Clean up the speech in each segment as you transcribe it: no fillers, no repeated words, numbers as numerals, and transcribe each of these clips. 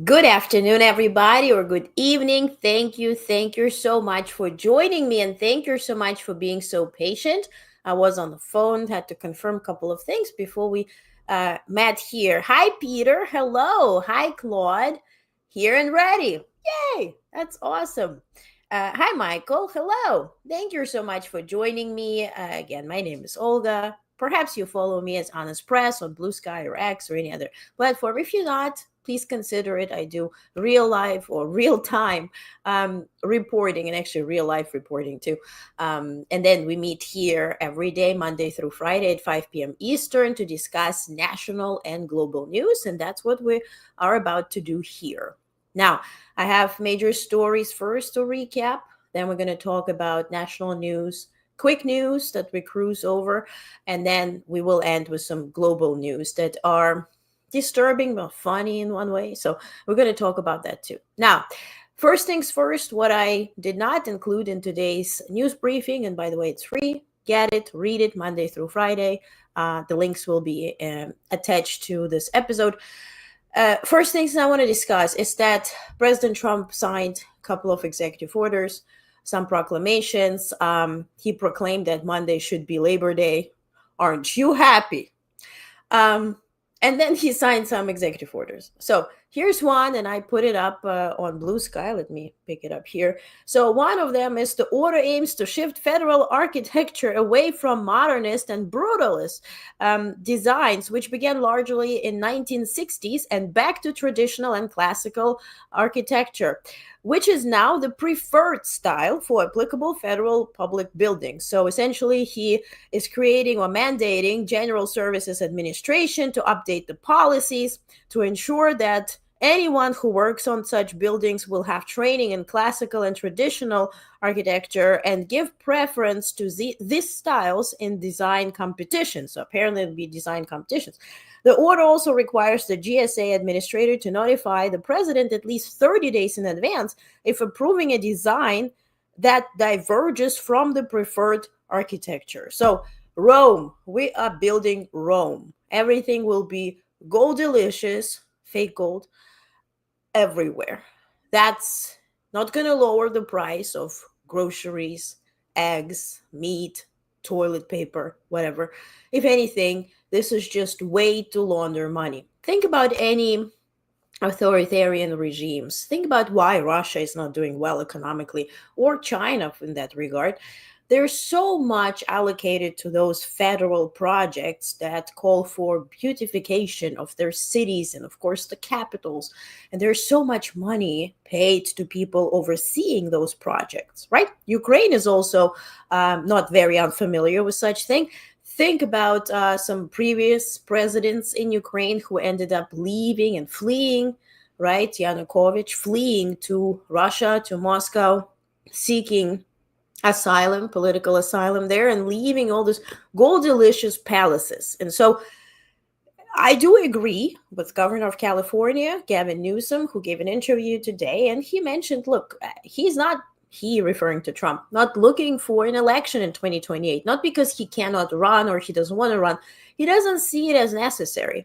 Good afternoon, everybody, or good evening. Thank you. Thank you so much for joining me, and thank you so much for being so patient. I was on the phone, had to confirm a couple of things before we met here. Hi, Peter. Hello. Hi, Claude. Here and ready. Yay. That's awesome. Hi, Michael. Hello. Thank you so much for joining me. Again, my name is Olga. Perhaps you follow me as Honest Press on Blue Sky or X or any other platform. If you're not, please consider it. I do real life or real time reporting and actually real life reporting too. And then we meet here every day, Monday through Friday at 5 p.m. Eastern to discuss national and global news. And that's what we are about to do here. Now, I have major stories first to recap. Then we're going to talk about national news, quick news that we cruise over, and then we will end with some global news that are disturbing but funny in one way. So we're going to talk about that too. Now, first things first, what I did not include in today's news briefing, and by the way, it's free. Get it, read it Monday through Friday. The links will be attached to this episode. First things I want to discuss is that President Trump signed a couple of executive orders, some proclamations. He proclaimed that Monday should be Labor Day. Aren't you happy? And then he signed some executive orders. So here's one, and I put it up on Blue Sky. Let me pick it up here. So one of them is the order aims to shift federal architecture away from modernist and brutalist designs, which began largely in 1960s, and back to traditional and classical architecture, which is now the preferred style for applicable federal public buildings. So essentially, he is creating or mandating General Services Administration to update the policies to ensure that anyone who works on such buildings will have training in classical and traditional architecture and give preference to these styles in design competitions. So apparently it'll be design competitions. The order also requires the GSA administrator to notify the president at least 30 days in advance if approving a design that diverges from the preferred architecture. So Rome, we are building Rome. Everything will be gold delicious, fake gold, everywhere. That's not going to lower the price of groceries, eggs, meat, toilet paper, whatever. If anything, this is just way to launder money. Think about any authoritarian regimes. Think about why Russia is not doing well economically, or China in that regard. There's so much allocated to those federal projects that call for beautification of their cities and, of course, the capitals. And there's so much money paid to people overseeing those projects, right? Ukraine is also not very unfamiliar with such thing. Think about some previous presidents in Ukraine who ended up leaving and fleeing, right? Yanukovych fleeing to Russia, to Moscow, seeking asylum, political asylum there, and leaving all these gold delicious palaces. And so I do agree with Governor of California, Gavin Newsom, who gave an interview today, and he mentioned, look, he's not, he referring to Trump, not looking for an election in 2028, not because he cannot run or he doesn't want to run. He doesn't see it as necessary.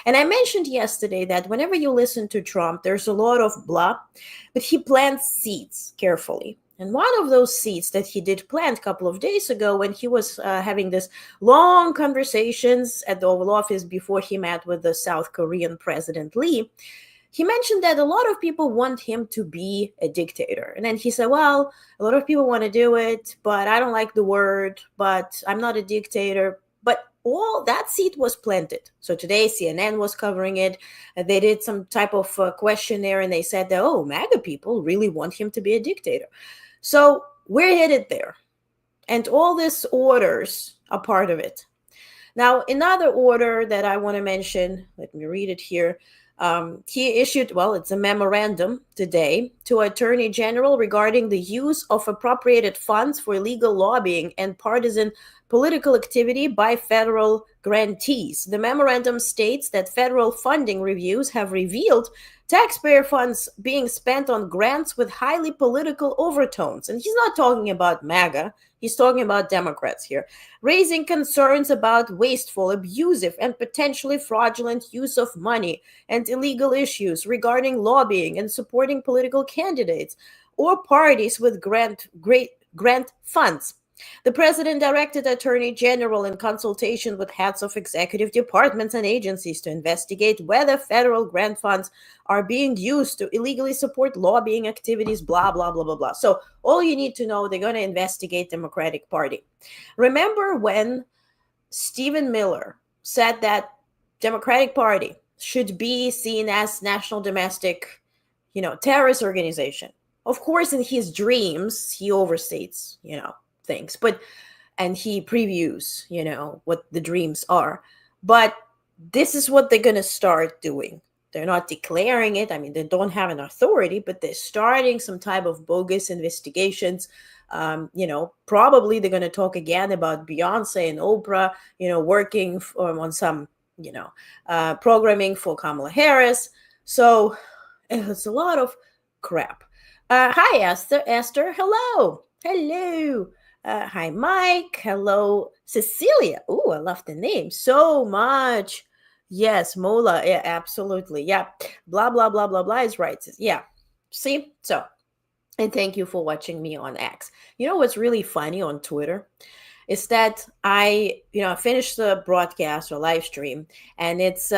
And I mentioned yesterday that whenever you listen to Trump, there's a lot of blah, but he plants seeds carefully. And one of those seeds that he did plant a couple of days ago when he was having this long conversations at the Oval Office before he met with the South Korean President Lee, he mentioned that a lot of people want him to be a dictator. And then he said, well, a lot of people want to do it, but I don't like the word, but I'm not a dictator. But all that seed was planted. So today CNN was covering it. They did some type of questionnaire and they said that, oh, MAGA people really want him to be a dictator. So we're headed there. And all these orders are part of it. Now, another order that I want to mention, let me read it here. He issued, well, it's a memorandum today to Attorney General regarding the use of appropriated funds for illegal lobbying and partisan political activity by federal grantees. The memorandum states that federal funding reviews have revealed taxpayer funds being spent on grants with highly political overtones. And he's not talking about MAGA, he's talking about Democrats here, raising concerns about wasteful, abusive, and potentially fraudulent use of money and illegal issues regarding lobbying and supporting political candidates or parties with grant funds. The president directed Attorney General in consultation with heads of executive departments and agencies to investigate whether federal grant funds are being used to illegally support lobbying activities, blah, blah, blah, blah, blah. So all you need to know, they're going to investigate Democratic Party. Remember when Stephen Miller said that Democratic Party should be seen as national domestic, terrorist organization? Of course, in his dreams, he overstates, things, and he previews, what the dreams are. But this is what they're going to start doing. They're not declaring it. I mean, they don't have an authority, but they're starting some type of bogus investigations. Probably they're going to talk again about Beyonce and Oprah, working on some, programming for Kamala Harris. So it's a lot of crap. Hi, Esther. Hello. Hi, Mike. Hello, Cecilia. Oh, I love the name so much. Yes, Mola. Yeah, absolutely. Yeah. Blah, blah, blah, blah, blah is right. Yeah. See? So, and thank you for watching me on X. You know what's really funny on Twitter is that I finished the broadcast or live stream and it's,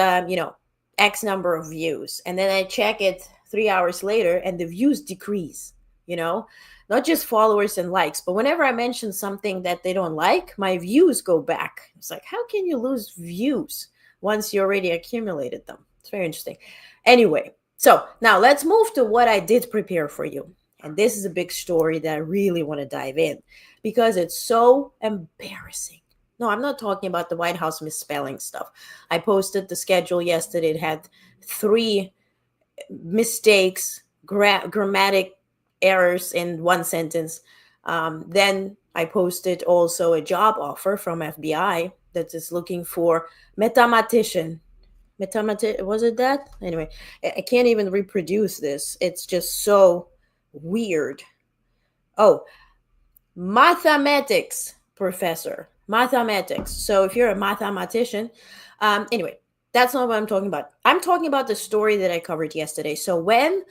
X number of views. And then I check it 3 hours later and the views decrease, not just followers and likes, but whenever I mention something that they don't like, my views go back. It's like, how can you lose views once you already accumulated them? It's very interesting. Anyway, so now let's move to what I did prepare for you. And this is a big story that I really want to dive in because it's so embarrassing. No, I'm not talking about the White House misspelling stuff. I posted the schedule yesterday. It had 3 mistakes, grammatic errors in one sentence. Then I posted also a job offer from FBI that is looking for mathematician. Was it that? Anyway, I can't even reproduce this. It's just so weird. Oh, mathematics professor. Mathematics. So if you're a mathematician, anyway, that's not what I'm talking about. I'm talking about the story that I covered yesterday. So when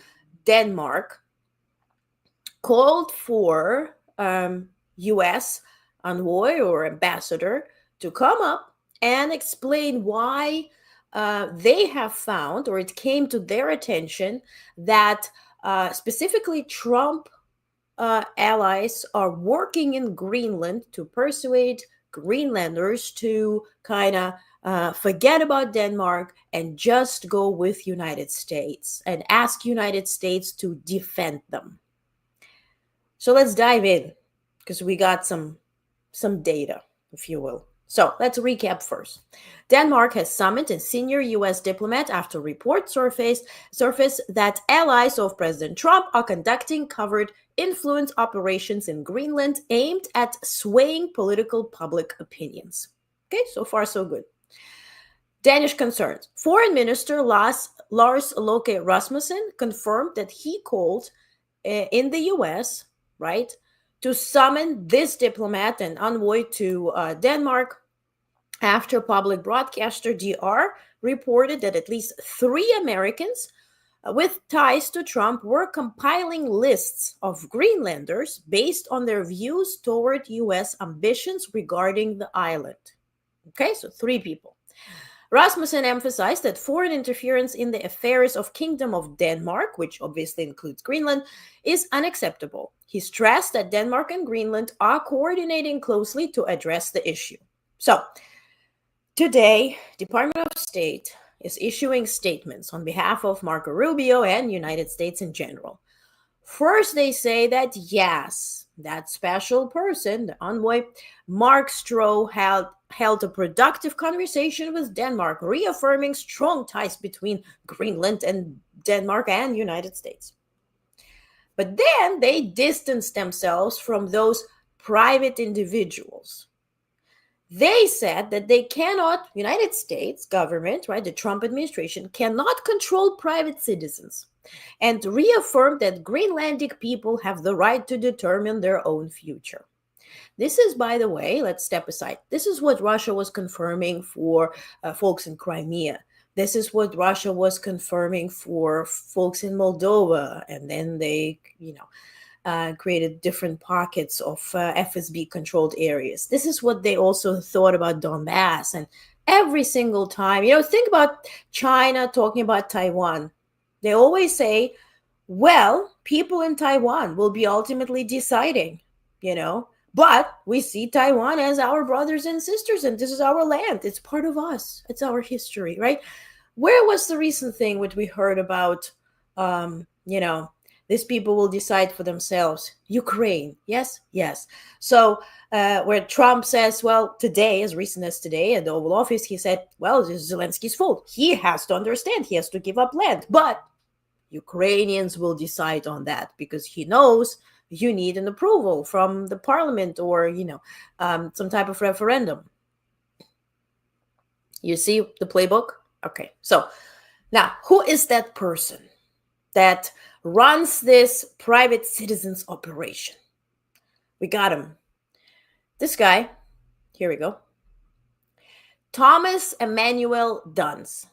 Denmark called for U.S. envoy or ambassador to come up and explain why they have found, or it came to their attention, that specifically Trump allies are working in Greenland to persuade Greenlanders to kind of forget about Denmark and just go with United States and ask United States to defend them. So let's dive in because we got some data, if you will. So let's recap first. Denmark has summoned a senior U.S. diplomat after reports surfaced that allies of President Trump are conducting covert influence operations in Greenland aimed at swaying political public opinions. Okay, so far so good. Danish concerns. Foreign Minister Lars Løkke Rasmussen confirmed that he called in the U.S., right, to summon this diplomat and envoy to Denmark after public broadcaster DR reported that at least 3 Americans with ties to Trump were compiling lists of Greenlanders based on their views toward U.S. ambitions regarding the island. Okay, so 3 people. Rasmussen emphasized that foreign interference in the affairs of Kingdom of Denmark, which obviously includes Greenland, is unacceptable. He stressed that Denmark and Greenland are coordinating closely to address the issue. So, today, Department of State is issuing statements on behalf of Marco Rubio and United States in general. First, they say that yes, that special person, the envoy, Mark Stroh, held a productive conversation with Denmark, reaffirming strong ties between Greenland and Denmark and United States. But then they distanced themselves from those private individuals. They said that they cannot, United States government, right, the Trump administration, cannot control private citizens, and reaffirmed that Greenlandic people have the right to determine their own future. This is, by the way, let's step aside. This is what Russia was confirming for folks in Crimea. This is what Russia was confirming for folks in Moldova. And then they, created different pockets of FSB controlled areas. This is what they also thought about Donbass. And every single time, think about China talking about Taiwan. They always say, well, people in Taiwan will be ultimately deciding, but we see Taiwan as our brothers and sisters, and this is our land. It's part of us. It's our history, right? Where was the recent thing which we heard about, these people will decide for themselves? Ukraine, yes? So where Trump says, well, today, as recent as today at the Oval Office, he said, well, this is Zelensky's fault. He has to understand. He has to give up land. But Ukrainians will decide on that because he knows you need an approval from the parliament or, some type of referendum. You see the playbook? Okay. So now, who is that person that runs this private citizens operation? We got him. This guy, here we go. Thomas Emmanuel Duns.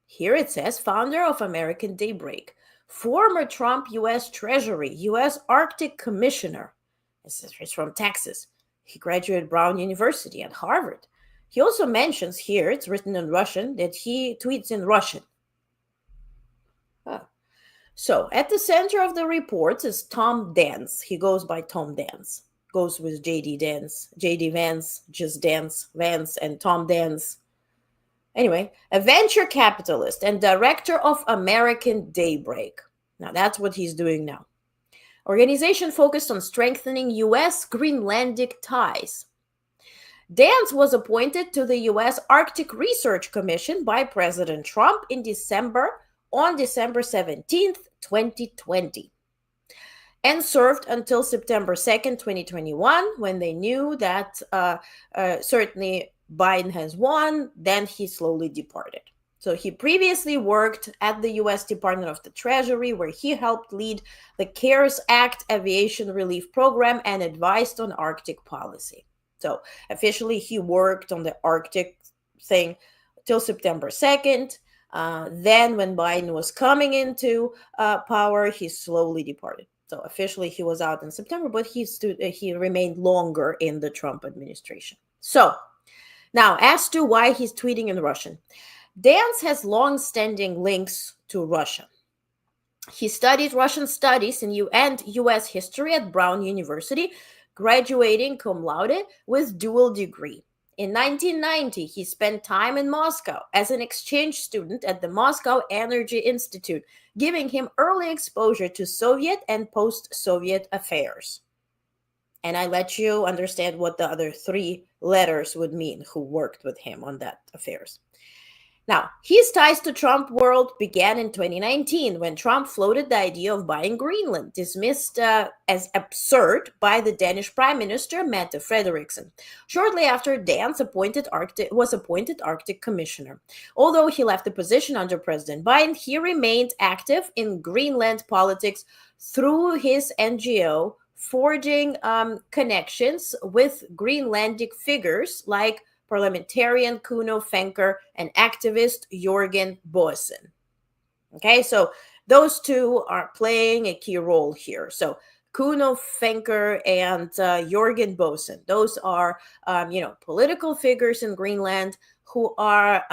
Here it says, founder of American Daybreak, former Trump U.S. Treasury, U.S. Arctic Commissioner. He's from Texas. He graduated Brown University and Harvard. He also mentions here, it's written in Russian, that he tweets in Russian. So at the center of the reports is Tom Dance. He goes by Tom Dance. Goes with JD Vance, just Dance, Vance, and Tom Dance. Anyway, a venture capitalist and director of American Daybreak. Now, that's what he's doing now. Organization focused on strengthening U.S. Greenlandic ties. Dance was appointed to the U.S. Arctic Research Commission by President Trump on December 17th, 2020. And served until September 2nd, 2021, when they knew that certainly Biden has won, then he slowly departed. So he previously worked at the U.S. Department of the Treasury, where he helped lead the CARES Act aviation relief program and advised on Arctic policy. So officially, he worked on the Arctic thing till September 2nd. Then when Biden was coming into power, he slowly departed. So officially, he was out in September, but he remained longer in the Trump administration. So now, as to why he's tweeting in Russian, Dance has long-standing links to Russia. He studied Russian studies and U.S. history at Brown University, graduating cum laude with dual degree. In 1990, he spent time in Moscow as an exchange student at the Moscow Energy Institute, giving him early exposure to Soviet and post-Soviet affairs. And I let you understand what the other three letters would mean who worked with him on that affairs. Now, his ties to Trump world began in 2019 when Trump floated the idea of buying Greenland, dismissed as absurd by the Danish Prime Minister Mette Frederiksen. Shortly after, Dance was appointed Arctic Commissioner. Although he left the position under President Biden, he remained active in Greenland politics through his NGO, forging connections with Greenlandic figures like parliamentarian Kuno Fenker and activist Jorgen Boesen. Okay, so those two are playing a key role here. So Kuno Fenker and Jorgen Boesen, those are, political figures in Greenland who are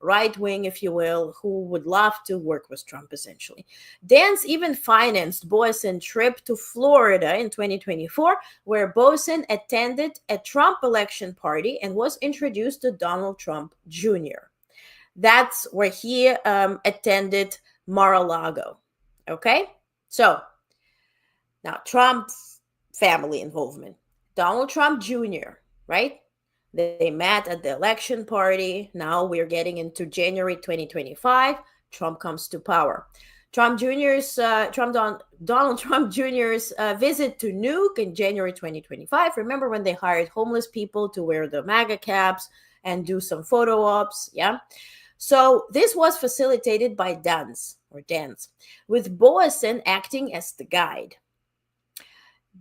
right-wing, if you will, who would love to work with Trump, essentially. Dance even financed Boesen's trip to Florida in 2024, where Boesen attended a Trump election party and was introduced to Donald Trump Jr. That's where he attended Mar-a-Lago. Okay? So, now Trump's family involvement. Donald Trump Jr., right? They met at the election party. Now we're getting into January 2025. Trump comes to power. Donald Trump Jr.'s visit to Nuke in January 2025. Remember when they hired homeless people to wear the MAGA caps and do some photo ops? Yeah. So this was facilitated by Dans, with Boasen acting as the guide.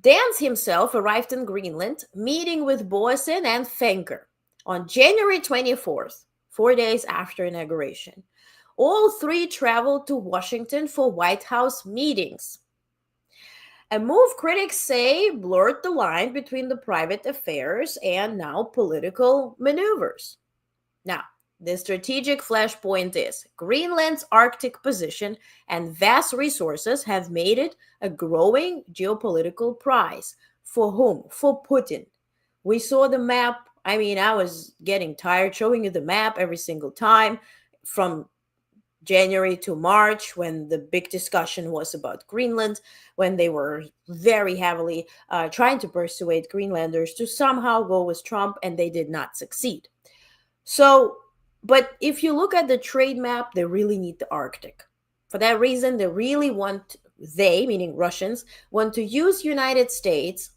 Dans himself arrived in Greenland, meeting with Boasen and Fenker on January 24th, 4 days after inauguration. All three traveled to Washington for White House meetings. A move critics say blurred the line between the private affairs and now political maneuvers. Now, the strategic flashpoint is Greenland's Arctic position and vast resources have made it a growing geopolitical prize. For whom? For Putin. We saw the map. I mean, I was getting tired showing you the map every single time from January to March, when the big discussion was about Greenland, when they were very heavily trying to persuade Greenlanders to somehow go with Trump, and they did not succeed. So, but if you look at the trade map, they really need the Arctic. For that reason, meaning Russians, want to use United States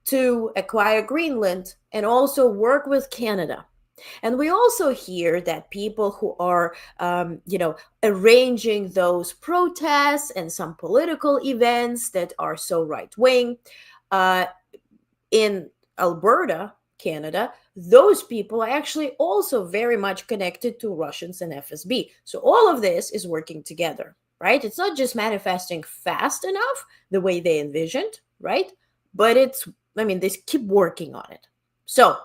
to acquire Greenland and also work with Canada. And we also hear that people who are, arranging those protests and some political events that are so right-wing in Alberta, Canada, those people are actually also very much connected to Russians and FSB. So all of this is working together, right? It's not just manifesting fast enough the way they envisioned, right? But they keep working on it. So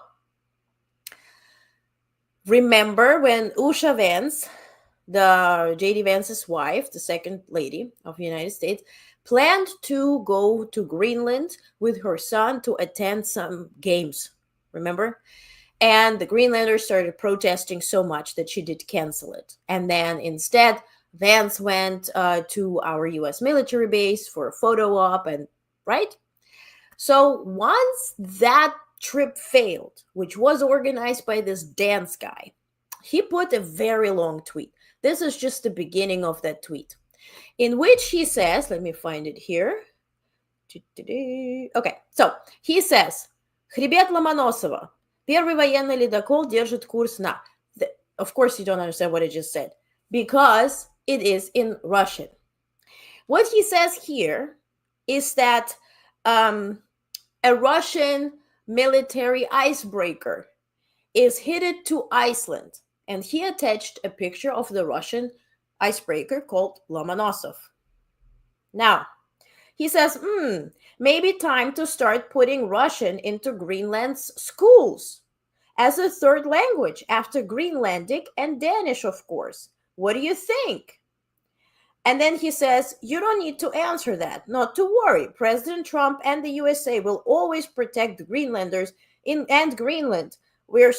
remember when Usha Vance, the J.D. Vance's wife, the second lady of the United States, planned to go to Greenland with her son to attend some games, remember? And the Greenlanders started protesting so much that she did cancel it. And then instead, Vance went to our U.S. military base for a photo op, and right? So once that trip failed, which was organized by this Dance guy, he put a very long tweet. This is just the beginning of that tweet, in which he says, let me find it here. Okay, so he says, Хребет Ломоносова, первый военный ледокол держит курс на... Of course you don't understand what I just said, because it is in Russian. What he says here is that a Russian military icebreaker is headed to Iceland, and he attached a picture of the Russian icebreaker called Lomonosov. Now, he says, maybe time to start putting Russian into Greenland's schools as a third language after Greenlandic and Danish, of course. What do you think? And then he says, you don't need to answer that. Not to worry. President Trump and the USA will always protect the Greenlanders and Greenland. We're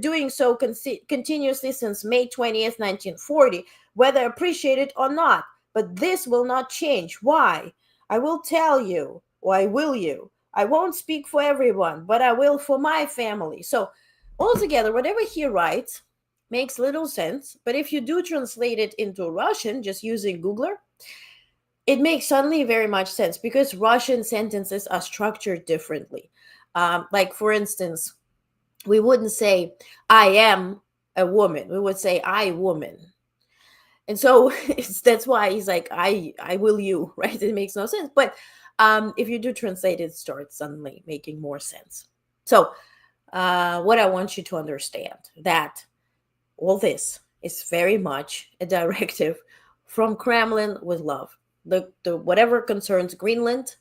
doing so continuously since May 20th, 1940, whether appreciated or not. But this will not change. Why? I will tell you. Why will you? I won't speak for everyone, but I will for my family. So altogether, whatever he writes makes little sense. But if you do translate it into Russian, just using Googler, it makes suddenly very much sense, because Russian sentences are structured differently. Like, for instance, we wouldn't say, I am a woman. We would say, I woman. And so that's why he's like, I will you, right? It makes no sense. But if you do translate, it starts suddenly making more sense. So what I want you to understand, that all this is very much a directive from Kremlin with love. The whatever concerns Greenland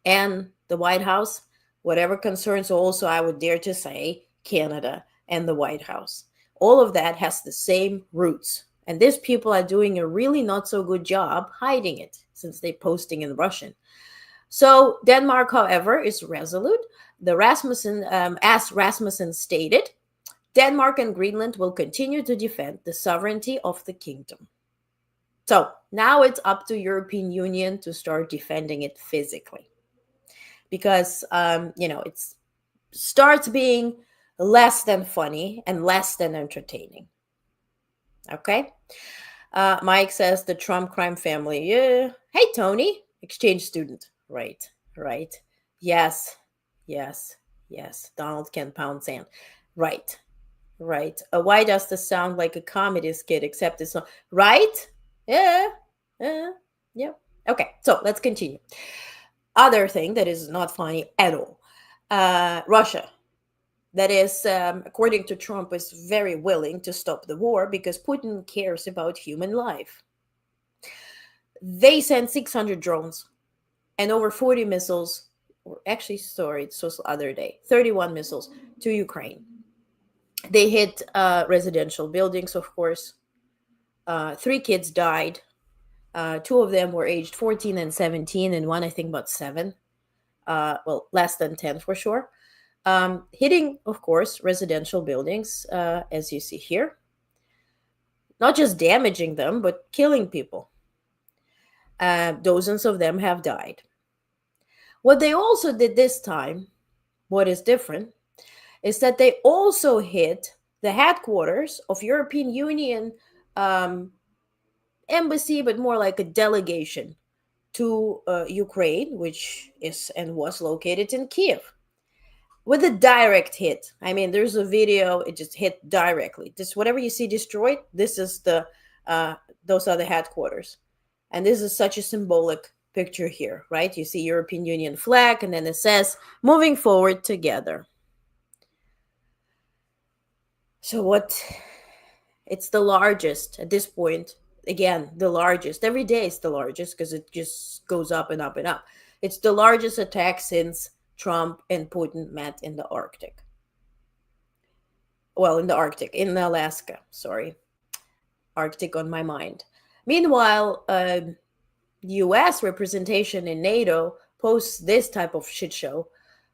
and the White House, whatever concerns also, I would dare to say, Canada and the White House. All of that has the same roots. And these people are doing a really not so good job hiding it, since they're posting in Russian. So Denmark, however, is resolute. As Rasmussen stated, Denmark and Greenland will continue to defend the sovereignty of the kingdom. So now it's up to European Union to start defending it physically, because it starts being less than funny and less than entertaining. Okay. Mike says the Trump crime family. Yeah. Hey, Tony, exchange student. Right, right. Yes, yes, yes. Donald can pound sand. Right, right. Why does this sound like a comedy skit, except it's not? Right? Yeah, yeah, yeah. Okay, so let's continue. Other thing that is not funny at all. Russia, that is, according to Trump, is very willing to stop the war because Putin cares about human life. They sent 600 drones and over 40 missiles, or actually, sorry, it was the other day, 31 missiles to Ukraine. They hit residential buildings, of course. 3 kids died. 2 of them were aged 14 and 17, and one, I think, about 7. Well, less than 10 for sure. Hitting, of course, residential buildings, as you see here. Not just damaging them, but killing people. Dozens of them have died. What they also did this time, what is different, is that they also hit the headquarters of European Union embassy, but more like a delegation to Ukraine, which is and was located in Kyiv, with a direct hit. I mean, there's a video; it just hit directly. Just whatever you see destroyed, this is the those are the headquarters, and this is such a symbolic picture here, right? You see European Union flag, and then it says "Moving forward together." So what? It's the largest at this point. Again, the largest. Every day it's the largest because it just goes up and up and up. It's the largest attack since Trump and Putin met in the Arctic. Well, in the Arctic, in Alaska, sorry. Arctic on my mind. Meanwhile, US representation in NATO posts this type of shit show,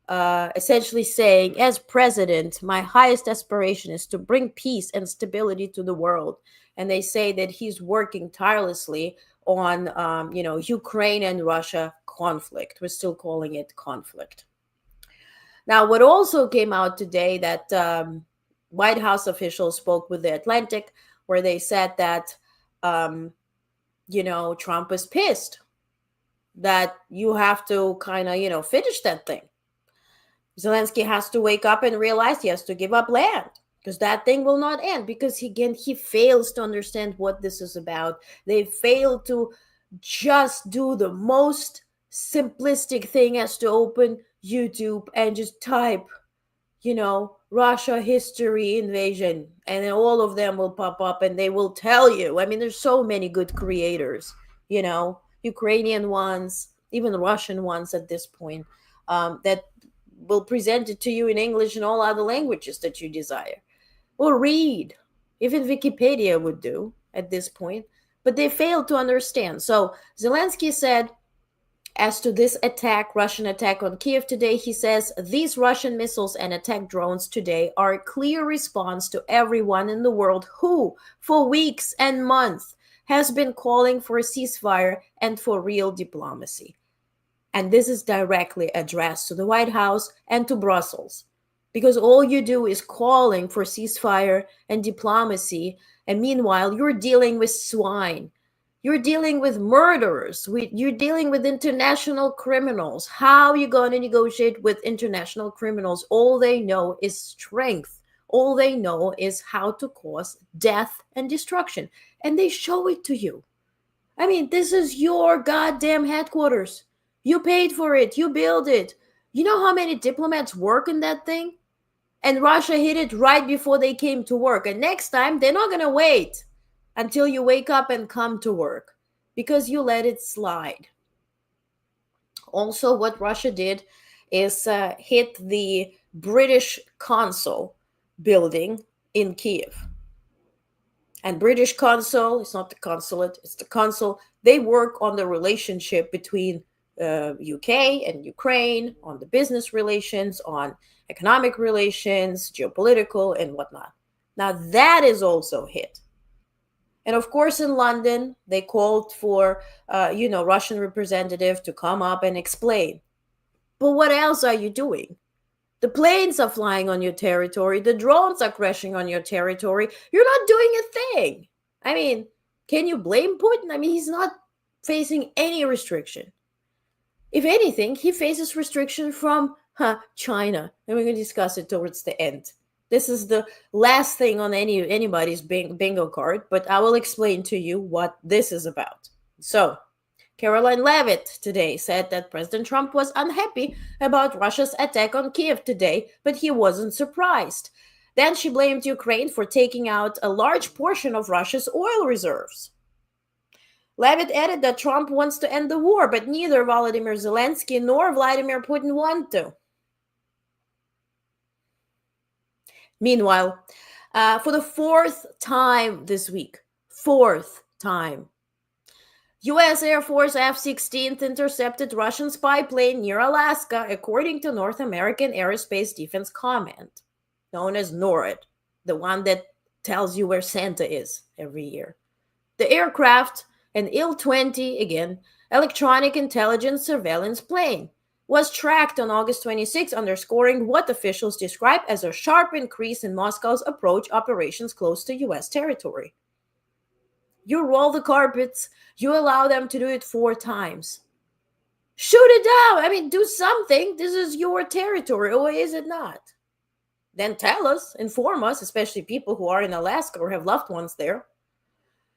essentially saying, as president, my highest aspiration is to bring peace and stability to the world. And they say that he's working tirelessly on, Ukraine and Russia conflict. We're still calling it conflict. Now, what also came out today that White House officials spoke with the Atlantic, where they said that, Trump is pissed that you have to kind of, finish that thing. Zelenskyy has to wake up and realize he has to give up land because that thing will not end, because he fails to understand what this is about. They fail to just do the most simplistic thing as to open YouTube and just type, Russia history invasion, and then all of them will pop up and they will tell you. I mean, there's so many good creators, Ukrainian ones, even Russian ones at this point, that will present it to you in English and all other languages that you desire. Or read. Even Wikipedia would do at this point. But they failed to understand. So Zelenskyy said, as to this attack, Russian attack on Kyiv today, he says, these Russian missiles and attack drones today are a clear response to everyone in the world who, for weeks and months, has been calling for a ceasefire and for real diplomacy. And this is directly addressed to the White House and to Brussels, because all you do is calling for ceasefire and diplomacy, and meanwhile you're dealing with swine. You're dealing with murderers. You're dealing with international criminals. How are you going to negotiate with international criminals? All they know is strength. All they know is how to cause death and destruction. And they show it to you. I mean, this is your goddamn headquarters. You paid for it. You built it. You know how many diplomats work in that thing? And Russia hit it right before they came to work. And next time, they're not going to wait until you wake up and come to work, because you let it slide. Also, what Russia did is hit the British Council building in Kyiv. And British Council, it's not the consulate, it's the consul. They work on the relationship between UK and Ukraine, on the business relations, on economic relations, geopolitical, and whatnot. Now, that is also hit. And of course, in London, they called for, Russian representative to come up and explain. But what else are you doing? The planes are flying on your territory. The drones are crashing on your territory. You're not doing a thing. I mean, Can you blame Putin? I mean, he's not facing any restriction. If anything, he faces restriction from China, and we're going to discuss it towards the end. This is the last thing on anybody's bingo card, but I will explain to you what this is about. So, Caroline Leavitt today said that President Trump was unhappy about Russia's attack on Kyiv today, but he wasn't surprised. Then she blamed Ukraine for taking out a large portion of Russia's oil reserves. Leavitt added that Trump wants to end the war, but neither Volodymyr Zelenskyy nor Vladimir Putin want to. Meanwhile, for the fourth time this week, U.S. Air Force F-16 intercepted Russian spy plane near Alaska, according to North American Aerospace Defense Command, known as NORAD, the one that tells you where Santa is every year. The aircraft, an Il-20, again, electronic intelligence surveillance plane, was tracked on August 26, underscoring what officials describe as a sharp increase in Moscow's approach operations close to U.S. territory. You roll the carpets, you allow them to do it 4 times. Shoot it down. I mean, do something. This is your territory, or is it not? Then tell us, inform us, especially people who are in Alaska or have loved ones there.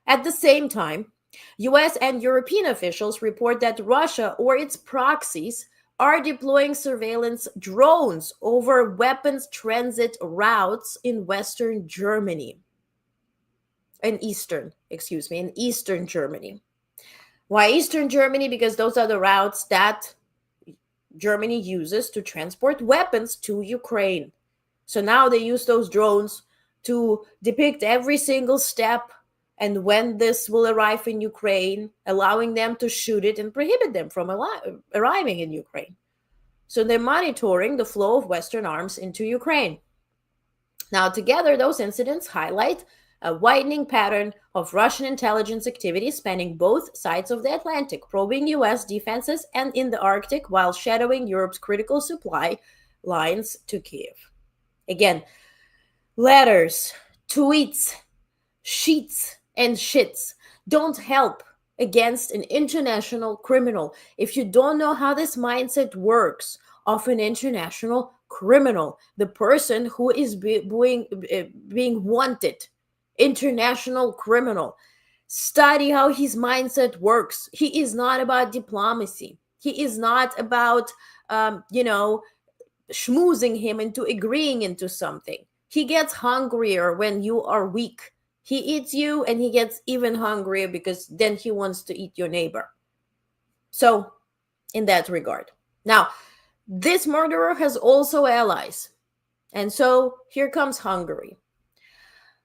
At the same time, U.S. and European officials report that Russia or its proxies are deploying surveillance drones over weapons transit routes in Western Germany. In Eastern Germany. Why Eastern Germany? Because those are the routes that Germany uses to transport weapons to Ukraine. So now they use those drones to depict every single step and when this will arrive in Ukraine, allowing them to shoot it and prohibit them from arriving in Ukraine. So they're monitoring the flow of Western arms into Ukraine. Now, together, those incidents highlight a widening pattern of Russian intelligence activity spanning both sides of the Atlantic, probing U.S. defenses and in the Arctic while shadowing Europe's critical supply lines to Kyiv. Again, letters, tweets, sheets, and shits don't help against an international criminal. If you don't know how this mindset works of an international criminal, the person who is being wanted, international criminal, study how his mindset works. He is not about diplomacy. He is not about, schmoozing him into agreeing into something. He gets hungrier when you are weak. He eats you and he gets even hungrier because then he wants to eat your neighbor. So, in that regard. Now, this murderer has also allies. And so, here comes Hungary.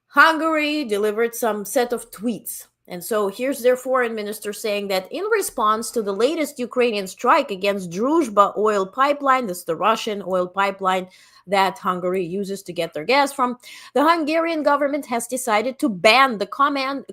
Hungary delivered some set of tweets. And so here's their foreign minister saying that in response to the latest Ukrainian strike against Druzhba oil pipeline, this is the Russian oil pipeline that Hungary uses to get their gas from, the Hungarian government has decided to ban the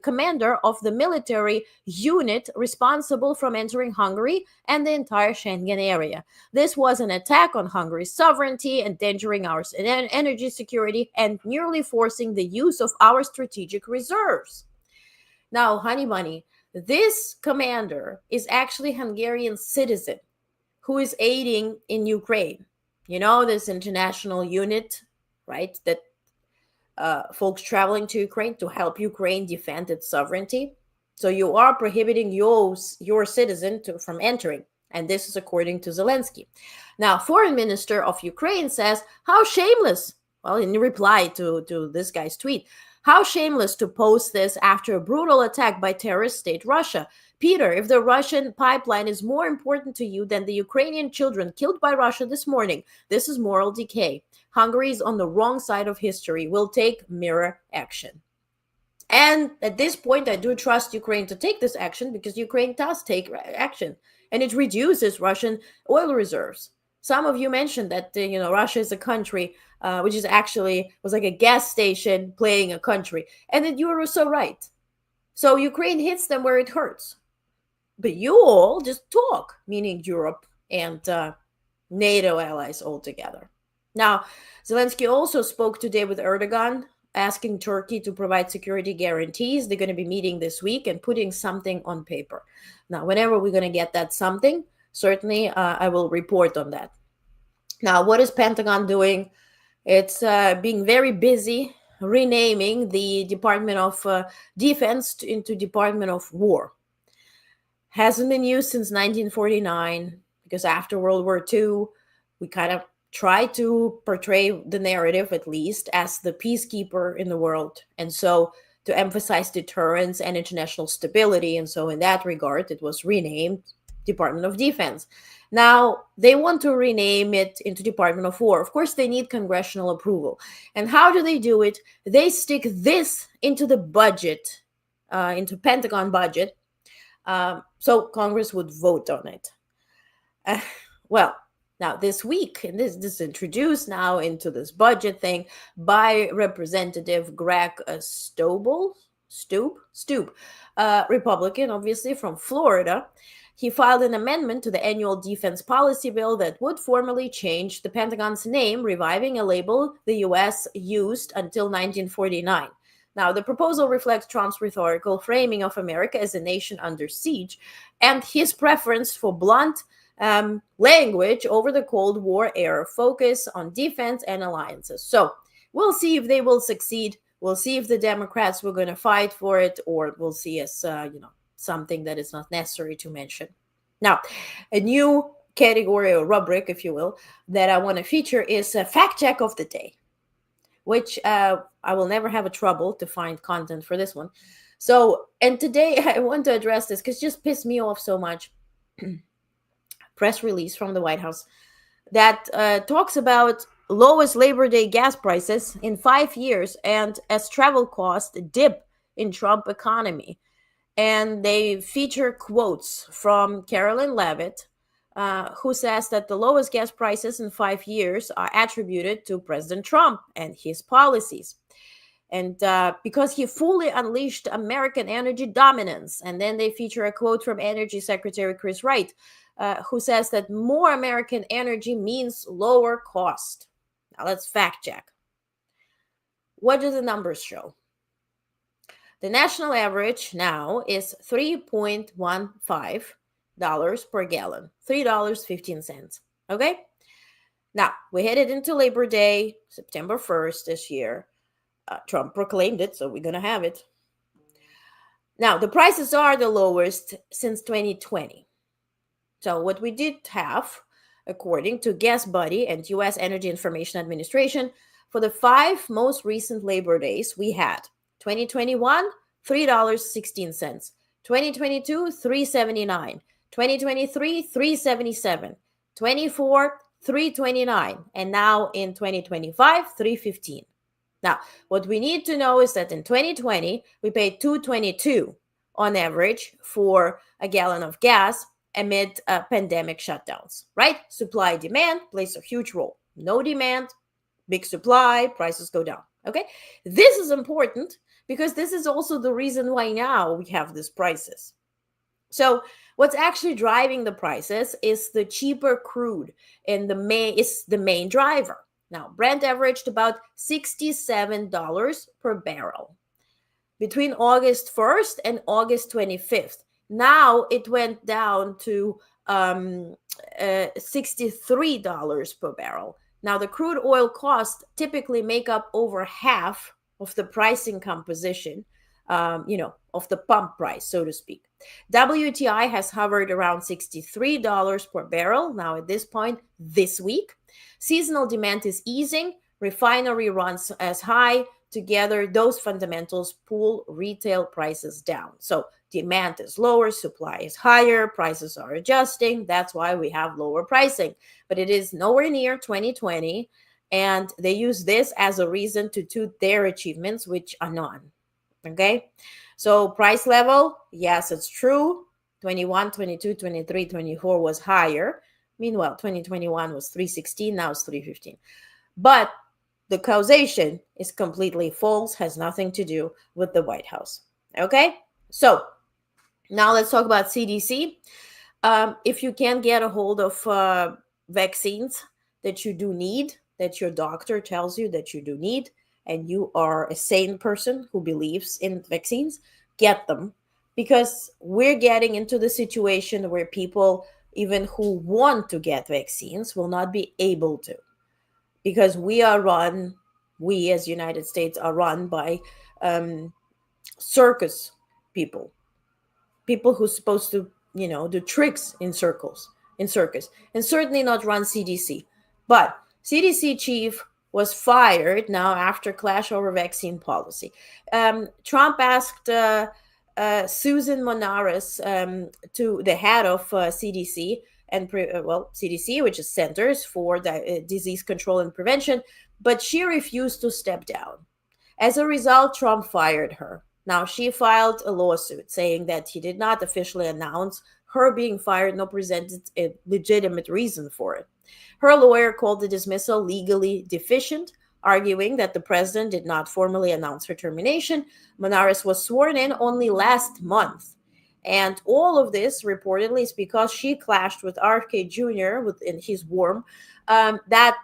commander of the military unit responsible from entering Hungary and the entire Schengen area. This was an attack on Hungary's sovereignty, endangering our energy security and nearly forcing the use of our strategic reserves. Now, honey bunny, this commander is actually a Hungarian citizen who is aiding in Ukraine. You know, this international unit, right, that folks traveling to Ukraine to help Ukraine defend its sovereignty. So you are prohibiting your citizen from entering. And this is according to Zelenskyy. Now, Foreign Minister of Ukraine says, how shameless. Well, in reply to this guy's tweet, how shameless to post this after a brutal attack by terrorist state Russia. Peter, if the Russian pipeline is more important to you than the Ukrainian children killed by Russia this morning, this is moral decay. Hungary is on the wrong side of history. We'll take mirror action. And at this point, I do trust Ukraine to take this action because Ukraine does take action and it reduces Russian oil reserves. Some of you mentioned that, Russia is a country which is actually was like a gas station playing a country. And then you were so right. So Ukraine hits them where it hurts. But you all just talk, meaning Europe and NATO allies all together. Now, Zelenskyy also spoke today with Erdogan asking Turkey to provide security guarantees. They're going to be meeting this week and putting something on paper. Now, whenever we're going to get that something, certainly I will report on that. Now, what is Pentagon doing? It's being very busy renaming the Department of Defense into Department of War. Hasn't been used since 1949, because after World War II, we kind of tried to portray the narrative, at least, as the peacekeeper in the world. And so to emphasize deterrence and international stability. And so in that regard, it was renamed Department of Defense. Now, they want to rename it into Department of War. Of course, they need congressional approval. And how do they do it? They stick this into the budget, into Pentagon budget, so Congress would vote on it. Well, now this week, and this is introduced now into this budget thing by Representative Greg Stoop, Republican, obviously from Florida. He filed an amendment to the annual defense policy bill that would formally change the Pentagon's name, reviving a label the U.S. used until 1949. Now, the proposal reflects Trump's rhetorical framing of America as a nation under siege and his preference for blunt language over the Cold War era focus on defense and alliances. So we'll see if they will succeed. We'll see if the Democrats were going to fight for it, or we'll see as, something that is not necessary to mention. Now, a new category or rubric, if you will, that I want to feature is a fact check of the day, which I will never have a trouble to find content for this one. So, and today I want to address this because it just pissed me off so much. Press release from the White House that talks about lowest Labor Day gas prices in 5 years and as travel costs dip in Trump economy. And they feature quotes from Carolyn Leavitt, who says that the lowest gas prices in 5 years are attributed to President Trump and his policies. And because he fully unleashed American energy dominance. And then they feature a quote from Energy Secretary Chris Wright, who says that more American energy means lower cost. Now let's fact check. What do the numbers show? The national average now is $3.15 per gallon, $3.15. Okay? Now, we headed into Labor Day, September 1st this year. Trump proclaimed it, so we're going to have it. Now, the prices are the lowest since 2020. So what we did have, according to Gas Buddy and U.S. Energy Information Administration, for the 5 most recent Labor Days, we had 2021, $3.16. 2022, $3.79. 2023, $3.77. 24, $3.29. And now in 2025, $3.15. Now, what we need to know is that in 2020, we paid $2.22 on average for a gallon of gas amid pandemic shutdowns, right? Supply demand plays a huge role. No demand, big supply, prices go down. Okay, this is important because this is also the reason why now we have these prices. So what's actually driving the prices is the cheaper crude, and the main driver. Now, Brent averaged about $67 per barrel between August 1st and August 25th. Now it went down to $63 per barrel. Now, the crude oil costs typically make up over half of the pricing composition, of the pump price, so to speak. WTI has hovered around $63 per barrel now at this point this week. Seasonal demand is easing. Refinery runs as high. Together, those fundamentals pull retail prices down. So demand is lower, supply is higher, prices are adjusting. That's why we have lower pricing. But it is nowhere near 2020. And they use this as a reason to toot their achievements, which are none. Okay? So price level, yes, it's true. 21, 22, 23, 24 was higher. Meanwhile, 2021 was 316, now it's 315. But the causation is completely false, has nothing to do with the White House. Okay? So now let's talk about CDC. If you can get a hold of vaccines that you do need, that your doctor tells you that you do need, and you are a sane person who believes in vaccines, get them, because we're getting into the situation where people, even who want to get vaccines, will not be able to, because we as United States are run by circus people who's supposed to, do tricks in circus, and certainly not run CDC. But CDC chief was fired now after clash over vaccine policy. Trump asked Susan Monaris, to the head of CDC, and CDC, which is Centers for Disease Control and Prevention, but she refused to step down. As a result, Trump fired her. Now, she filed a lawsuit saying that he did not officially announce her being fired nor presented a legitimate reason for it. Her lawyer called the dismissal legally deficient, arguing that the president did not formally announce her termination. Monaris was sworn in only last month. And all of this reportedly is because she clashed with RFK Jr. within his warm, that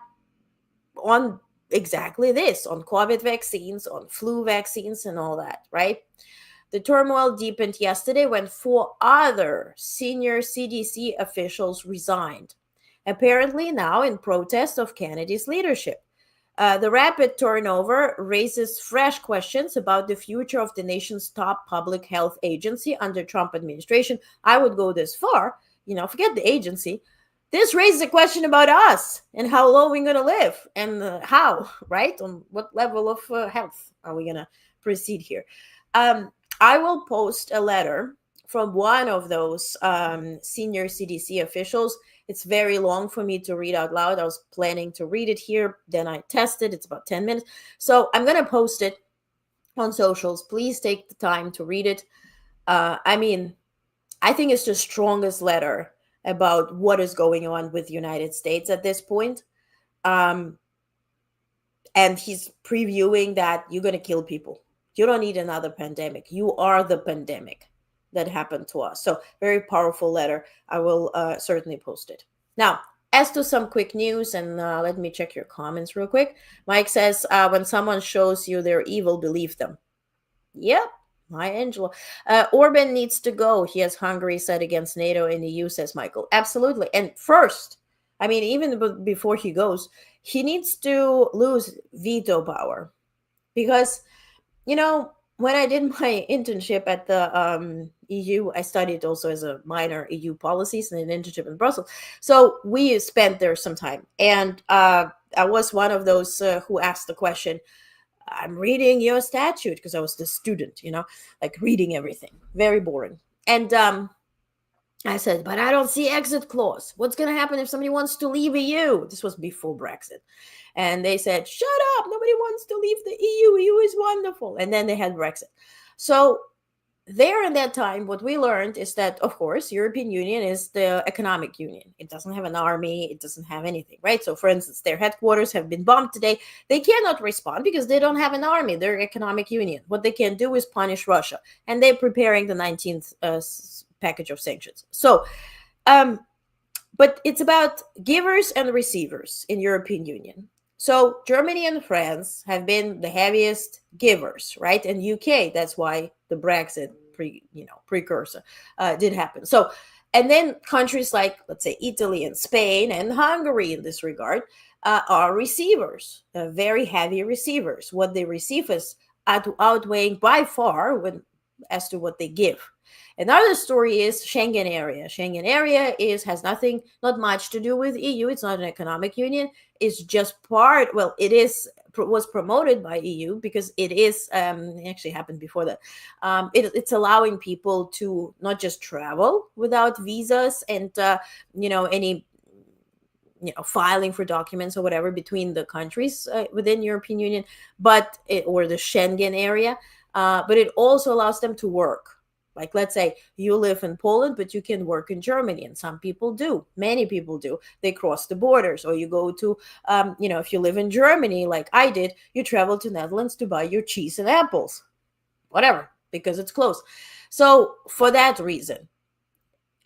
on exactly this, on COVID vaccines, on flu vaccines, and all that, right? The turmoil deepened yesterday when 4 other senior CDC officials resigned, apparently now in protest of Kennedy's leadership. The rapid turnover raises fresh questions about the future of the nation's top public health agency under Trump administration. I would go this far, forget the agency. This raises a question about us and how long we're going to live, and how, right? On what level of health are we going to proceed here? I will post a letter from one of those senior CDC officials. It's very long for me to read out loud. I was planning to read it here. Then I tested. It's about 10 minutes. So I'm going to post it on socials. Please take the time to read it. I think it's the strongest letter about what is going on with the United States at this point. And he's previewing that you're going to kill people. You don't need another pandemic. You are the pandemic that happened to us. So very powerful letter. I will certainly post it. Now, as to some quick news, and let me check your comments real quick. Mike says, when someone shows you they're evil, believe them. Yep. My Angelo. Orban needs to go. He has Hungary set against NATO and EU, says Michael. Absolutely. And first, even before he goes, he needs to lose veto power. Because, when I did my internship at the EU, I studied also as a minor EU policies and an internship in Brussels. So we spent there some time. And I was one of those who asked the question, I'm reading your statute, because I was the student, like reading everything. Very boring. And I said, but I don't see exit clause. What's going to happen if somebody wants to leave EU? This was before Brexit. And they said, shut up. Nobody wants to leave the EU. EU is wonderful. And then they had Brexit. So there in that time, what we learned is that, of course, European Union is the economic union. It doesn't have an army. It doesn't have anything, right? So, for instance, their headquarters have been bombed today. They cannot respond because they don't have an army. They're economic union. What they can do is punish Russia. And they're preparing the 19th package of sanctions. So, but it's about givers and receivers in European Union. So Germany and France have been the heaviest givers, right? And UK, that's why the Brexit precursor did happen. So, and then countries like, let's say, Italy and Spain and Hungary in this regard are receivers, very heavy receivers. What they receive is outweighing by far as to what they give. Another story is Schengen area. Schengen area has not much to do with EU. It's not an economic union. It's just was promoted by EU because it is, it actually happened before that. It's allowing people to not just travel without visas and, any, filing for documents or whatever between the countries within European Union, or the Schengen area. But it also allows them to work. Like, let's say you live in Poland, but you can work in Germany. And some people do. Many people do. They cross the borders. Or you go to, if you live in Germany, like I did, you travel to Netherlands to buy your cheese and apples. Whatever, because it's close. So for that reason,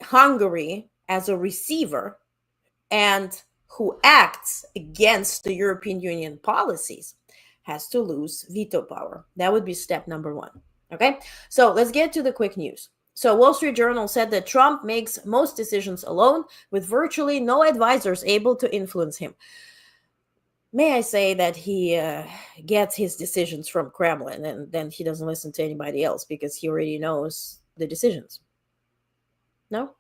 Hungary, as a receiver and who acts against the European Union policies, has to lose veto power. That would be step number one. Okay, so let's get to the quick news. So Wall Street Journal said that Trump makes most decisions alone, with virtually no advisors able to influence him. May I say that he gets his decisions from Kremlin, and then he doesn't listen to anybody else because he already knows the decisions. No?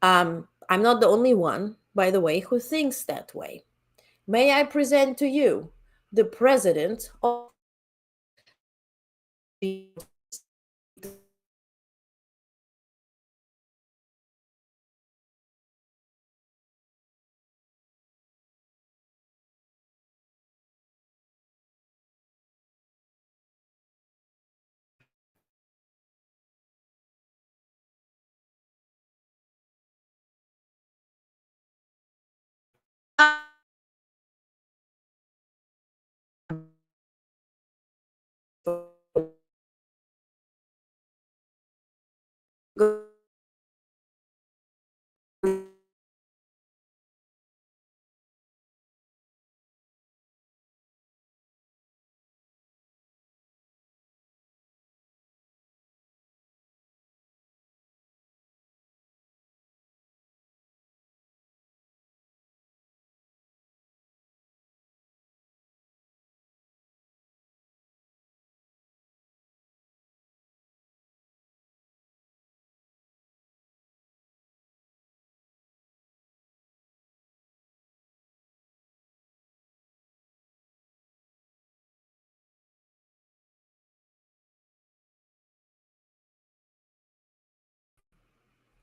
I'm not the only one, by the way, who thinks that way. May I present to you the president of the